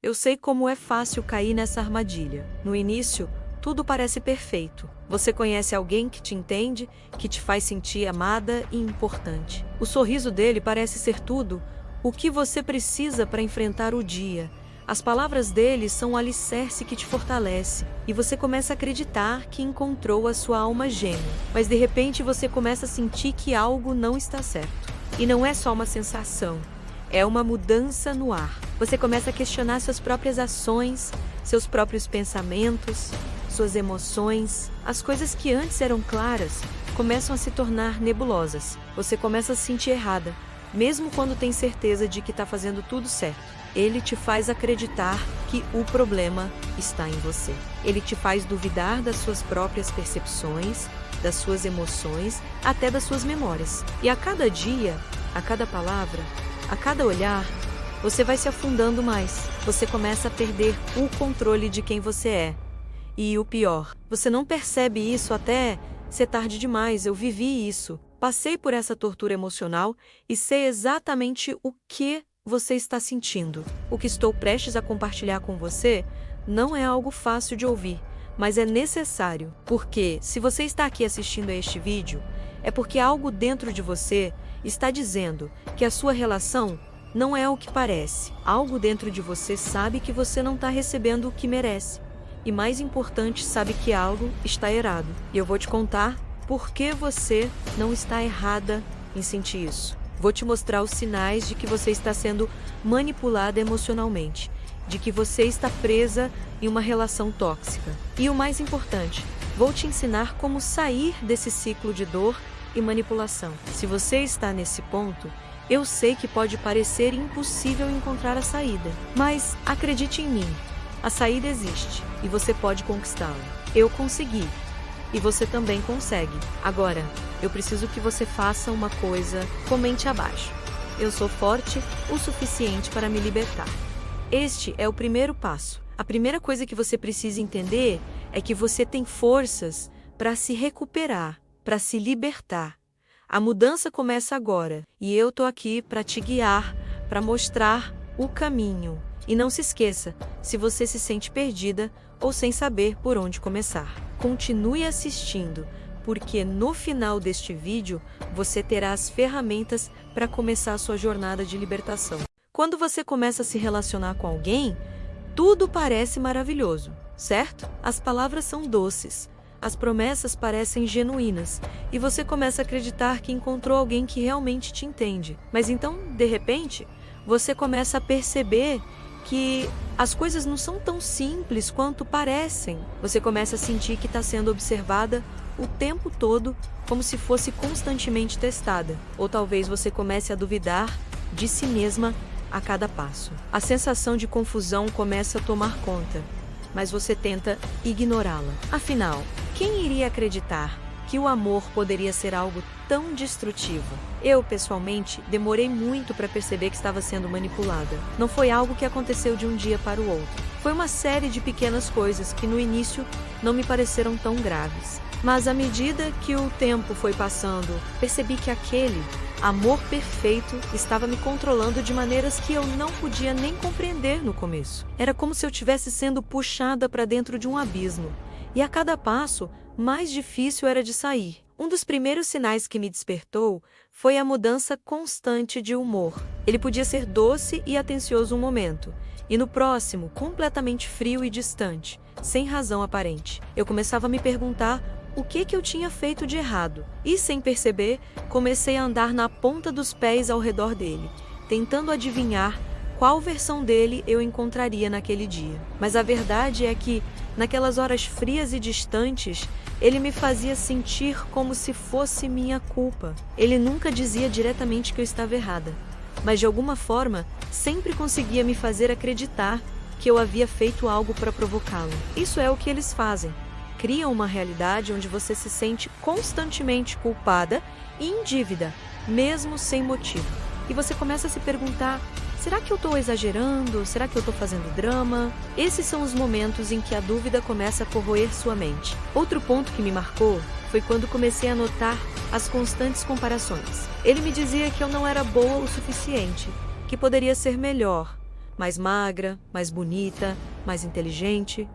Eu sei como é fácil cair nessa armadilha. No início, tudo parece perfeito. Você conhece alguém que te entende, que te faz sentir amada e importante. O sorriso dele parece ser tudo o que você precisa para enfrentar o dia. As palavras dele são o alicerce que te fortalece, e você começa a acreditar que encontrou a sua alma gêmea. Mas de repente você começa a sentir que algo não está certo. E não é só uma sensação, é uma mudança no ar. Você começa a questionar suas próprias ações, seus próprios pensamentos, suas emoções. As coisas que antes eram claras começam a se tornar nebulosas. Você começa a se sentir errada, mesmo quando tem certeza de que está fazendo tudo certo. Ele te faz acreditar que o problema está em você. Ele te faz duvidar das suas próprias percepções, das suas emoções, até das suas memórias. E a cada dia, a cada palavra, a cada olhar, você vai se afundando mais. Você começa a perder o controle de quem você é. E o pior, você não percebe isso até ser tarde demais. Eu vivi isso. Passei por essa tortura emocional e sei exatamente o que você está sentindo. O que estou prestes a compartilhar com você não é algo fácil de ouvir, mas é necessário, porque se você está aqui assistindo a este vídeo, é porque algo dentro de você está dizendo que a sua relação não é o que parece. Algo dentro de você sabe que você não está recebendo o que merece. E mais importante, sabe que algo está errado. E eu vou te contar por que você não está errada em sentir isso. Vou te mostrar os sinais de que você está sendo manipulada emocionalmente, de que você está presa em uma relação tóxica. E o mais importante, vou te ensinar como sair desse ciclo de dor e manipulação. Se você está nesse ponto, eu sei que pode parecer impossível encontrar a saída, mas acredite em mim, a saída existe e você pode conquistá-la. Eu consegui. E você também consegue. Agora, eu preciso que você faça uma coisa. Comente abaixo. Eu sou forte o suficiente para me libertar. Este é o primeiro passo. A primeira coisa que você precisa entender é que você tem forças para se recuperar, para se libertar. A mudança começa agora e eu tô aqui para te guiar, para mostrar o caminho. E não se esqueça, se você se sente perdida ou sem saber por onde começar, continue assistindo, porque no final deste vídeo você terá as ferramentas para começar a sua jornada de libertação. Quando você começa a se relacionar com alguém, tudo parece maravilhoso, certo? As palavras são doces, as promessas parecem genuínas, e você começa a acreditar que encontrou alguém que realmente te entende. Mas então, de repente, você começa a perceber que as coisas não são tão simples quanto parecem. Você começa a sentir que está sendo observada o tempo todo, como se fosse constantemente testada. Ou talvez você comece a duvidar de si mesma a cada passo. A sensação de confusão começa a tomar conta, mas você tenta ignorá-la. Afinal, quem iria acreditar que o amor poderia ser algo tão destrutivo? Eu, pessoalmente, demorei muito para perceber que estava sendo manipulada. Não foi algo que aconteceu de um dia para o outro. Foi uma série de pequenas coisas que no início não me pareceram tão graves. Mas à medida que o tempo foi passando, percebi que aquele amor perfeito estava me controlando de maneiras que eu não podia nem compreender no começo. Era como se eu estivesse sendo puxada para dentro de um abismo. E a cada passo, mais difícil era de sair. Um dos primeiros sinais que me despertou foi a mudança constante de humor. Ele podia ser doce e atencioso um momento, e no próximo, completamente frio e distante, sem razão aparente. Eu começava a me perguntar o que eu tinha feito de errado, e sem perceber, comecei a andar na ponta dos pés ao redor dele, tentando adivinhar qual versão dele eu encontraria naquele dia. Mas a verdade é que, naquelas horas frias e distantes, ele me fazia sentir como se fosse minha culpa. Ele nunca dizia diretamente que eu estava errada, mas de alguma forma sempre conseguia me fazer acreditar que eu havia feito algo para provocá-lo. Isso é o que eles fazem. Criam uma realidade onde você se sente constantemente culpada e em dívida, mesmo sem motivo. E você começa a se perguntar: será que eu estou exagerando? Será que eu estou fazendo drama? Esses são os momentos em que a dúvida começa a corroer sua mente. Outro ponto que me marcou foi quando comecei a notar as constantes comparações. Ele me dizia que eu não era boa o suficiente, que poderia ser melhor, mais magra, mais bonita, mais inteligente.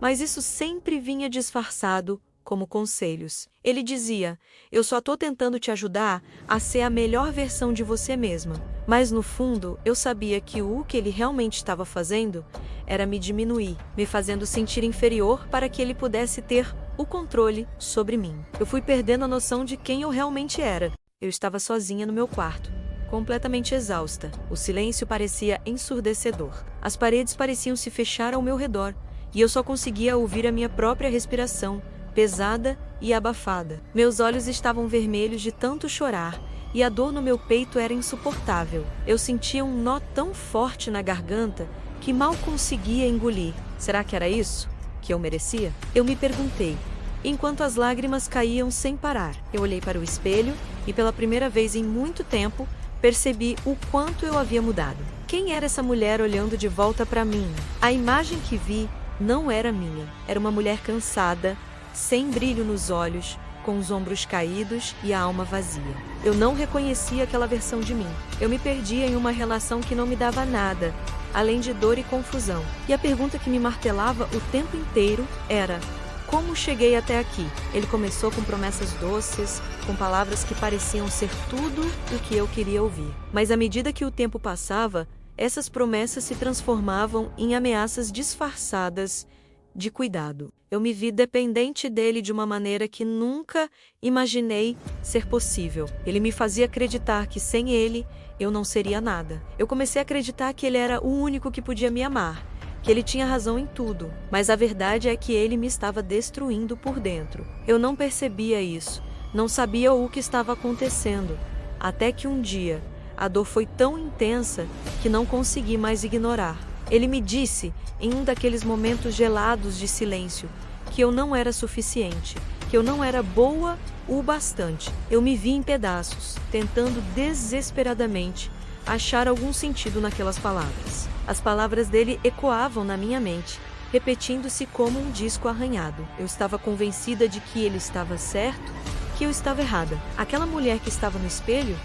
Mas isso sempre vinha disfarçado como conselhos. Ele dizia: eu só tô tentando te ajudar a ser a melhor versão de você mesma. Mas no fundo, eu sabia que o que ele realmente estava fazendo era me diminuir, me fazendo sentir inferior para que ele pudesse ter o controle sobre mim. Eu fui perdendo a noção de quem eu realmente era. Eu estava sozinha no meu quarto, completamente exausta. O silêncio parecia ensurdecedor. As paredes pareciam se fechar ao meu redor, e eu só conseguia ouvir a minha própria respiração, pesada e abafada. Meus olhos estavam vermelhos de tanto chorar, e a dor no meu peito era insuportável. Eu sentia um nó tão forte na garganta que mal conseguia engolir. Será que era isso que eu merecia? Eu me perguntei, enquanto as lágrimas caíam sem parar. Eu olhei para o espelho e, pela primeira vez em muito tempo, percebi o quanto eu havia mudado. Quem era essa mulher olhando de volta para mim? A imagem que vi não era minha. Era uma mulher cansada, sem brilho nos olhos, com os ombros caídos e a alma vazia. Eu não reconhecia aquela versão de mim. Eu me perdia em uma relação que não me dava nada, além de dor e confusão. E a pergunta que me martelava o tempo inteiro era: como cheguei até aqui? Ele começou com promessas doces, com palavras que pareciam ser tudo o que eu queria ouvir. Mas à medida que o tempo passava, essas promessas se transformavam em ameaças disfarçadas de cuidado. Eu me vi dependente dele de uma maneira que nunca imaginei ser possível. Ele me fazia acreditar que sem ele eu não seria nada. Eu comecei a acreditar que ele era o único que podia me amar, que ele tinha razão em tudo, mas a verdade é que ele me estava destruindo por dentro. Eu não percebia isso, não sabia o que estava acontecendo, até que um dia a dor foi tão intensa que não consegui mais ignorar. Ele me disse, em um daqueles momentos gelados de silêncio, que eu não era suficiente, que eu não era boa o bastante. Eu me vi em pedaços, tentando desesperadamente achar algum sentido naquelas palavras. As palavras dele ecoavam na minha mente, repetindo-se como um disco arranhado. Eu estava convencida de que ele estava certo, que eu estava errada. Aquela mulher que estava no espelho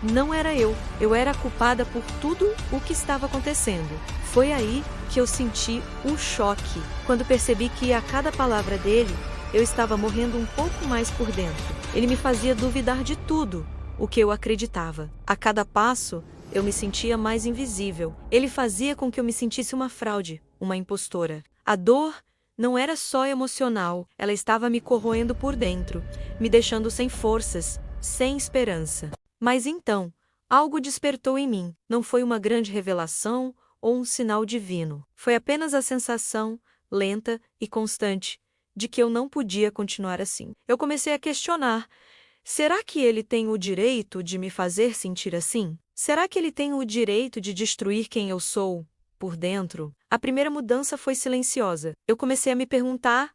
não era eu. Eu era a culpada por tudo o que estava acontecendo. Foi aí que eu senti um choque, quando percebi que a cada palavra dele, eu estava morrendo um pouco mais por dentro. Ele me fazia duvidar de tudo o que eu acreditava. A cada passo, eu me sentia mais invisível. Ele fazia com que eu me sentisse uma fraude, uma impostora. A dor não era só emocional, ela estava me corroendo por dentro, me deixando sem forças, sem esperança. Mas então, algo despertou em mim. Não foi uma grande revelação ou um sinal divino. Foi apenas a sensação, lenta e constante, de que eu não podia continuar assim. Eu comecei a questionar: será que ele tem o direito de me fazer sentir assim? Será que ele tem o direito de destruir quem eu sou por dentro? A primeira mudança foi silenciosa. Eu comecei a me perguntar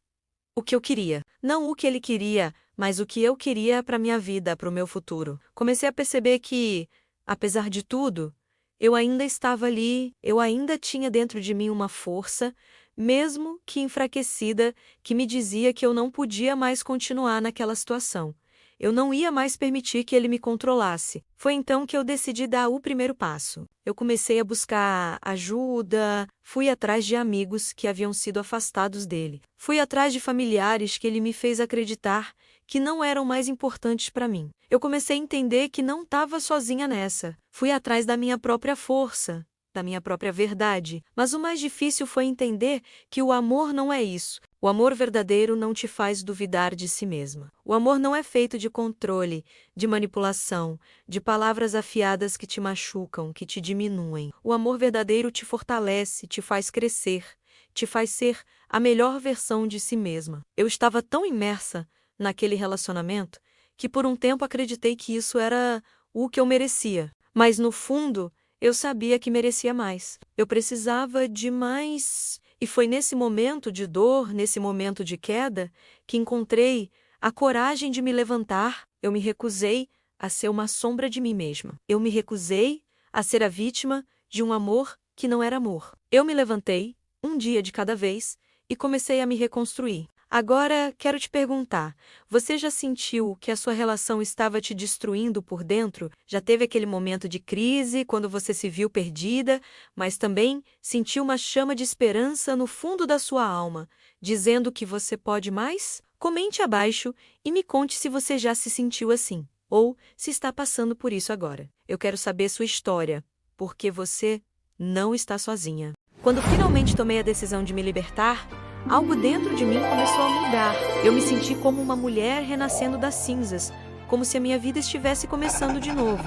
o que eu queria. Não o que ele queria, mas o que eu queria para minha vida, para o meu futuro. Comecei a perceber que, apesar de tudo, eu ainda estava ali, eu ainda tinha dentro de mim uma força, mesmo que enfraquecida, que me dizia que eu não podia mais continuar naquela situação. Eu não ia mais permitir que ele me controlasse. Foi então que eu decidi dar o primeiro passo. Eu comecei a buscar ajuda, fui atrás de amigos que haviam sido afastados dele. Fui atrás de familiares que ele me fez acreditar que não eram mais importantes para mim. Eu comecei a entender que não estava sozinha nessa. Fui atrás da minha própria força, da minha própria verdade. Mas o mais difícil foi entender que o amor não é isso. O amor verdadeiro não te faz duvidar de si mesma. O amor não é feito de controle, de manipulação, de palavras afiadas que te machucam, que te diminuem. O amor verdadeiro te fortalece, te faz crescer, te faz ser a melhor versão de si mesma. Eu estava tão imersa naquele relacionamento que por um tempo acreditei que isso era o que eu merecia. Mas no fundo, eu sabia que merecia mais. Eu precisava de mais. E foi nesse momento de dor, nesse momento de queda, que encontrei a coragem de me levantar. Eu me recusei a ser uma sombra de mim mesma. Eu me recusei a ser a vítima de um amor que não era amor. Eu me levantei, um dia de cada vez, e comecei a me reconstruir. Agora, quero te perguntar, você já sentiu que a sua relação estava te destruindo por dentro? Já teve aquele momento de crise, quando você se viu perdida, mas também sentiu uma chama de esperança no fundo da sua alma, dizendo que você pode mais? Comente abaixo e me conte se você já se sentiu assim, ou se está passando por isso agora. Eu quero saber sua história, porque você não está sozinha. Quando finalmente tomei a decisão de me libertar, algo dentro de mim começou a mudar. Eu me senti como uma mulher renascendo das cinzas, como se a minha vida estivesse começando de novo.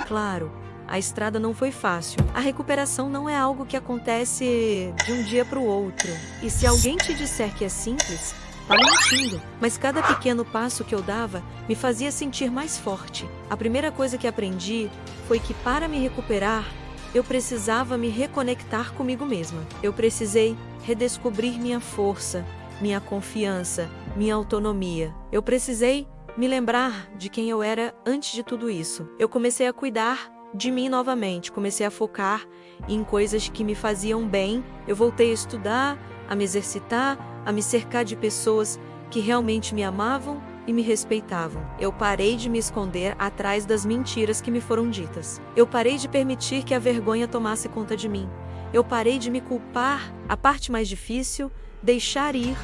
Claro, a estrada não foi fácil. A recuperação não é algo que acontece de um dia para o outro. E se alguém te disser que é simples, tá mentindo. Mas cada pequeno passo que eu dava me fazia sentir mais forte. A primeira coisa que aprendi foi que para me recuperar, eu precisava me reconectar comigo mesma. Eu precisei redescobrir minha força, minha confiança, minha autonomia. Eu precisei me lembrar de quem eu era antes de tudo isso. Eu comecei a cuidar de mim novamente, comecei a focar em coisas que me faziam bem. Eu voltei a estudar, a me exercitar, a me cercar de pessoas que realmente me amavam e me respeitavam. Eu parei de me esconder atrás das mentiras que me foram ditas. Eu parei de permitir que a vergonha tomasse conta de mim. Eu parei de me culpar. A parte mais difícil, deixar ir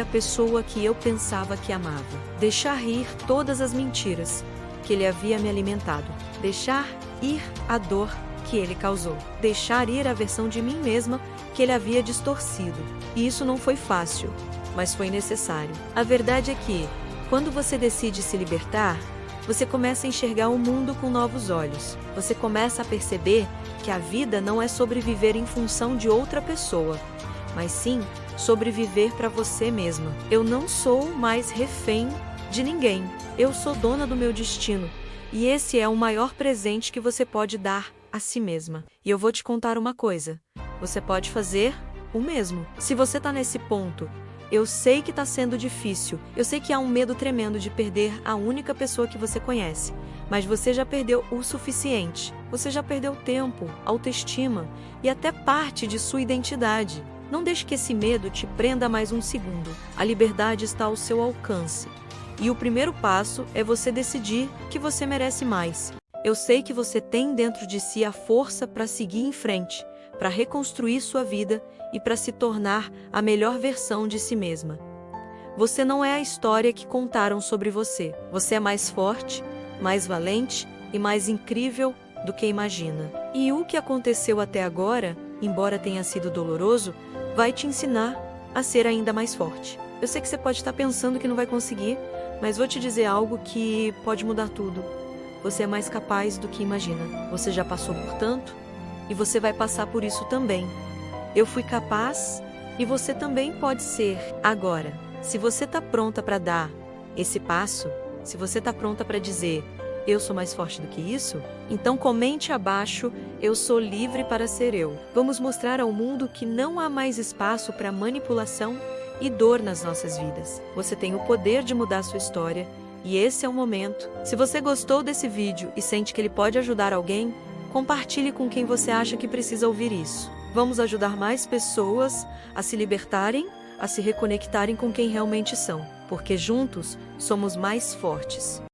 a pessoa que eu pensava que amava. Deixar ir todas as mentiras que ele havia me alimentado. Deixar ir a dor que ele causou. Deixar ir a versão de mim mesma que ele havia distorcido. E isso não foi fácil, mas foi necessário. A verdade é que, quando você decide se libertar, você começa a enxergar o mundo com novos olhos. Você começa a perceber que a vida não é sobre viver em função de outra pessoa, mas sim sobre viver para você mesma. Eu não sou mais refém de ninguém. Eu sou dona do meu destino. E esse é o maior presente que você pode dar a si mesma. E eu vou te contar uma coisa. Você pode fazer o mesmo. Se você está nesse ponto, eu sei que está sendo difícil. Eu sei que há um medo tremendo de perder a única pessoa que você conhece. Mas você já perdeu o suficiente. Você já perdeu tempo, autoestima e até parte de sua identidade. Não deixe que esse medo te prenda mais um segundo. A liberdade está ao seu alcance. E o primeiro passo é você decidir que você merece mais. Eu sei que você tem dentro de si a força para seguir em frente, para reconstruir sua vida e para se tornar a melhor versão de si mesma. Você não é a história que contaram sobre você. Você é mais forte, mais valente e mais incrível do que imagina. E o que aconteceu até agora, embora tenha sido doloroso, vai te ensinar a ser ainda mais forte. Eu sei que você pode estar pensando que não vai conseguir, mas vou te dizer algo que pode mudar tudo. Você é mais capaz do que imagina. Você já passou por tanto e você vai passar por isso também. Eu fui capaz e você também pode ser. Agora, se você está pronta para dar esse passo, se você está pronta para dizer eu sou mais forte do que isso, então comente abaixo, eu sou livre para ser eu. Vamos mostrar ao mundo que não há mais espaço para manipulação e dor nas nossas vidas. Você tem o poder de mudar sua história e esse é o momento. Se você gostou desse vídeo e sente que ele pode ajudar alguém, compartilhe com quem você acha que precisa ouvir isso. Vamos ajudar mais pessoas a se libertarem, a se reconectarem com quem realmente são, porque juntos somos mais fortes.